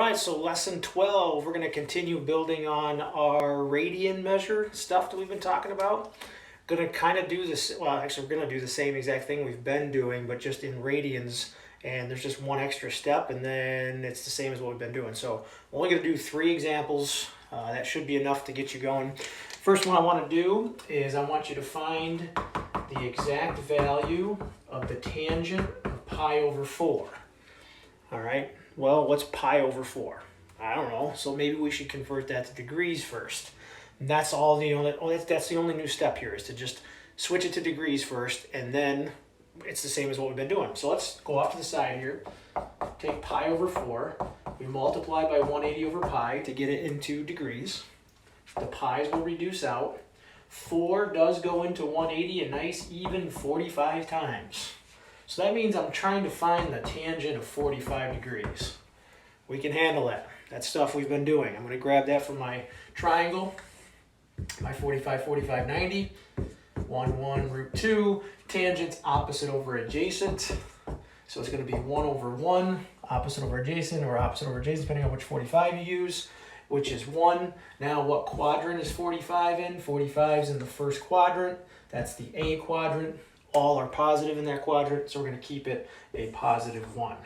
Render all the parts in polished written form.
right, so lesson 12, we're going to continue building on our radian measure stuff that we've been talking about. Going to kind of do this, well, actually, we're going to do the same exact thing we've been doing, but just in radians, and there's just one extra step, and then it's the same as what we've been doing. So we're only going to do 3 examples. That should be enough to get you going. First one I want to do is I want you to find the exact value of the tangent of pi over 4. All right, well, what's pi over 4? I don't know, so maybe we should convert that to degrees first. And that's all the only, that's the only new step here, is to just switch it to degrees first, and then it's the same as what we've been doing. So let's go off to the side here, take pi over 4, we multiply by 180 over pi to get it into degrees. The pi's will reduce out. 4 does go into 180 a nice even 45 times. So that means I'm trying to find the tangent of 45 degrees. We can handle that. That's stuff we've been doing. I'm going to grab that from my triangle, my 45, 45, 90, 1, 1, root 2, tangents opposite over adjacent. So it's going to be 1 over 1, opposite over adjacent, or opposite over adjacent, depending on which 45 you use, which is 1. Now what quadrant is 45 in? 45 is in the first quadrant. That's the A quadrant. All are positive in that quadrant, so we're going to keep it a positive 1.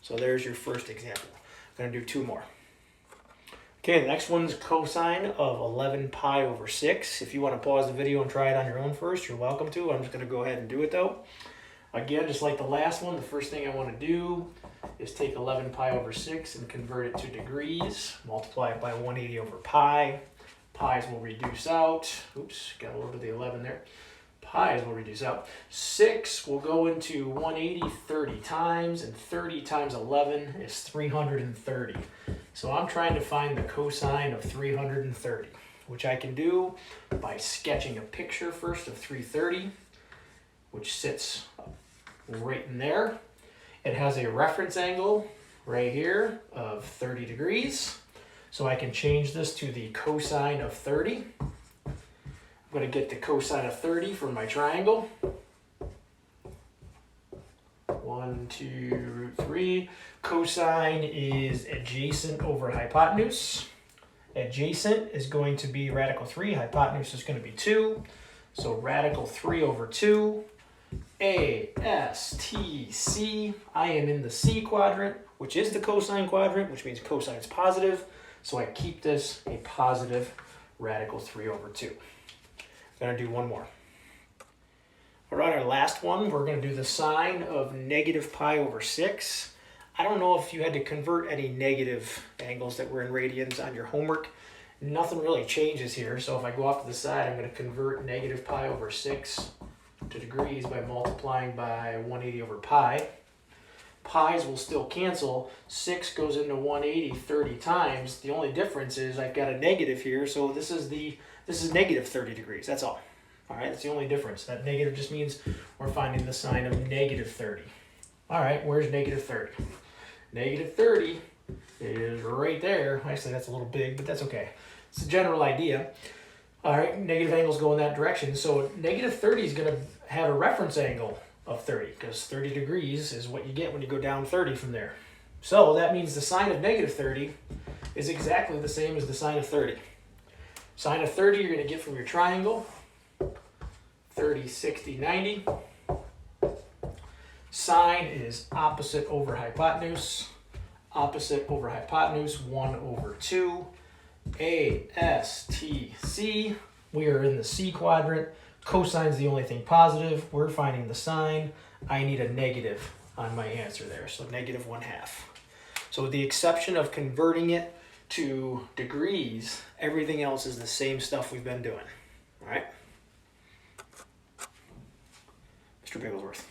So there's your first example. I'm going to do 2 more. Okay, the next one's cosine of 11 pi over 6. If you want to pause the video and try it on your own first, you're welcome to. I'm just going to go ahead and do it though. Again, just like the last one, the first thing I want to do is take 11 pi over 6 and convert it to degrees. Multiply it by 180 over pi. Pi's will reduce out. Oops, got a little bit of the 11 there. Pi's will reduce out. 6 will go into 180 30 times, and 30 times 11 is 330. So I'm trying to find the cosine of 330, which I can do by sketching a picture first of 330, which sits right in there. It has a reference angle right here of 30 degrees. So I can change this to the cosine of 30. I'm going to get the cosine of 30 from my triangle. 1, 2, root 3. Cosine is adjacent over hypotenuse. Adjacent is going to be radical 3. Hypotenuse is going to be 2. So radical 3 over 2. A, S, T, C. I am in the C quadrant, which is the cosine quadrant, which means cosine is positive. So I keep this a positive radical 3 over 2. Gonna do 1 more. All right, our last one, we're gonna do the sine of negative pi over 6. I don't know if you had to convert any negative angles that were in radians on your homework. Nothing really changes here. So if I go off to the side, I'm gonna convert negative pi over 6 to degrees by multiplying by 180 over pi. Pi's will still cancel. 6 goes into 180 30 times. The only difference is I've got a negative here, so this is negative 30 degrees. That's all. All right, that's the only difference. That negative just means we're finding the sine of negative 30. All right, where's negative 30? Negative 30 is right there. Actually, that's a little big, but that's okay. It's a general idea. All right, negative angles go in that direction. So negative 30 is going to have a reference angle of 30, because 30 degrees is what you get when you go down 30 from there. So that means the sine of negative 30 is exactly the same as the sine of 30. Sine of 30 you're going to get from your triangle, 30, 60, 90. Sine is opposite over hypotenuse. Opposite over hypotenuse, 1 over 2. A, S, T, C. We are in the C quadrant. Cosine's the only thing positive. We're finding the sine. I need a negative on my answer there, so negative 1/2. So with the exception of converting it to degrees, everything else is the same stuff we've been doing. All right? Mr. Bigglesworth.